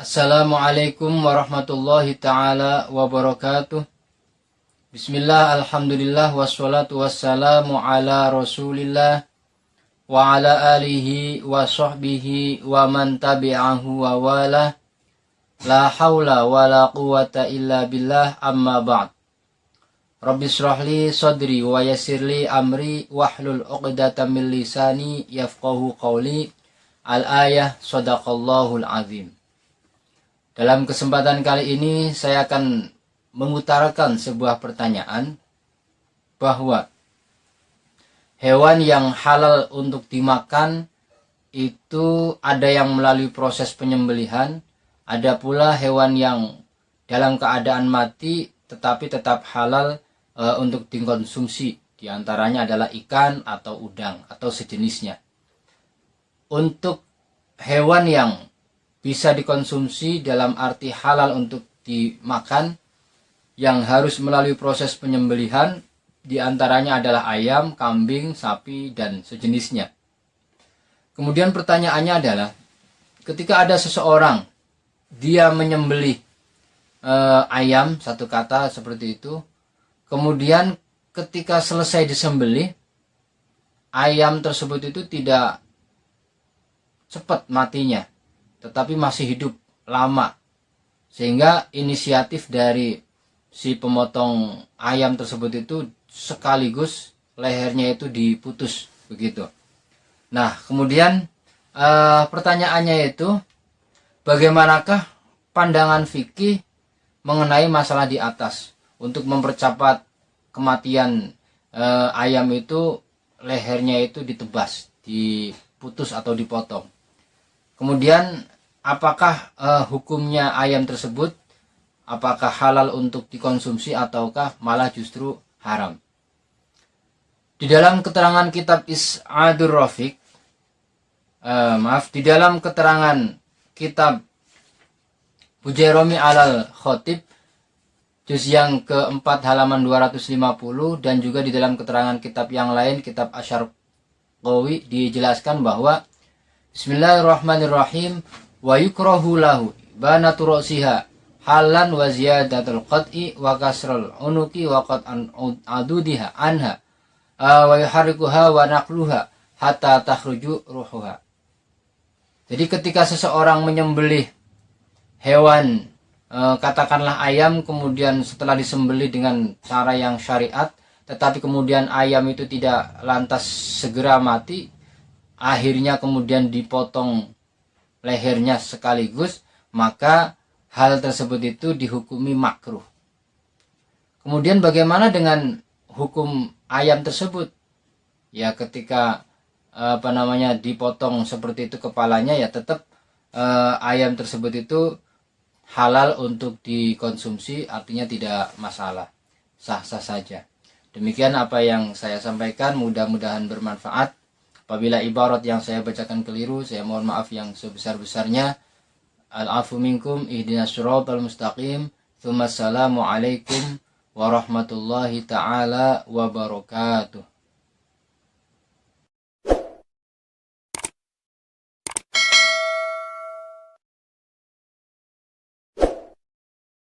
Assalamualaikum warahmatullahi ta'ala wabarakatuh. Bismillah, alhamdulillah, wassalatu wassalamu ala rasulillah wa ala alihi wa sahbihi wa man tabi'ahu wa wala. La hawla wa la quwata illa billah, amma ba'd. Rabbi shrahli sadri wa yassirli amri wahlul uqdatam min lisani yafqahu qawli. Al-ayah sadaqallahul azim. Dalam kesempatan kali ini saya akan mengutarakan sebuah pertanyaan bahwa hewan yang halal untuk dimakan itu ada yang melalui proses penyembelihan, ada pula hewan yang dalam keadaan mati tetapi tetap halal untuk dikonsumsi. Di antaranya adalah ikan atau udang atau sejenisnya. Untuk hewan yang bisa dikonsumsi dalam arti halal untuk dimakan yang harus melalui proses penyembelihan, diantaranya adalah ayam, kambing, sapi, dan sejenisnya. Kemudian pertanyaannya adalah, ketika ada seseorang dia menyembelih ayam, satu kata seperti itu, kemudian ketika selesai disembelih, ayam tersebut itu tidak cepat matinya, tetapi masih hidup lama, sehingga inisiatif dari si pemotong ayam tersebut itu sekaligus lehernya itu diputus begitu. Nah, kemudian pertanyaannya itu, bagaimanakah pandangan fikih mengenai masalah di atas untuk mempercepat kematian ayam itu, lehernya itu ditebas, diputus atau dipotong. Kemudian apakah hukumnya ayam tersebut, apakah halal untuk dikonsumsi ataukah malah justru haram? Di dalam keterangan kitab Is'adur Rafiq, di dalam keterangan kitab Bujairami alal Khotib, juz yang keempat halaman 250, dan juga di dalam keterangan kitab yang lain, kitab Asyarqawi, dijelaskan bahwa Bismillahirrahmanirrahim, wa yukrahu lahu banatu ra'siha halan wa ziyadatul qat'i wa kasral unuki wa qat'an adudiha anha wa yuharrikuha wa naqluha hatta takhruju ruhuha. Jadi ketika seseorang menyembelih hewan, katakanlah ayam, kemudian setelah disembelih dengan cara yang syariat, tetapi kemudian ayam itu tidak lantas segera mati, akhirnya kemudian dipotong lehernya sekaligus, maka hal tersebut itu dihukumi makruh. Kemudian bagaimana dengan hukum ayam tersebut? Ya, ketika dipotong seperti itu kepalanya, ya tetap ayam tersebut itu halal untuk dikonsumsi, artinya tidak masalah, sah-sah saja. Demikian apa yang saya sampaikan, mudah-mudahan bermanfaat. Apabila ibarat yang saya bacakan keliru, saya mohon maaf yang sebesar-besarnya. Al-afu minkum, ihdinas siratal mustaqim. Tsumma assalamu alaikum warahmatullahi ta'ala wabarakatuh.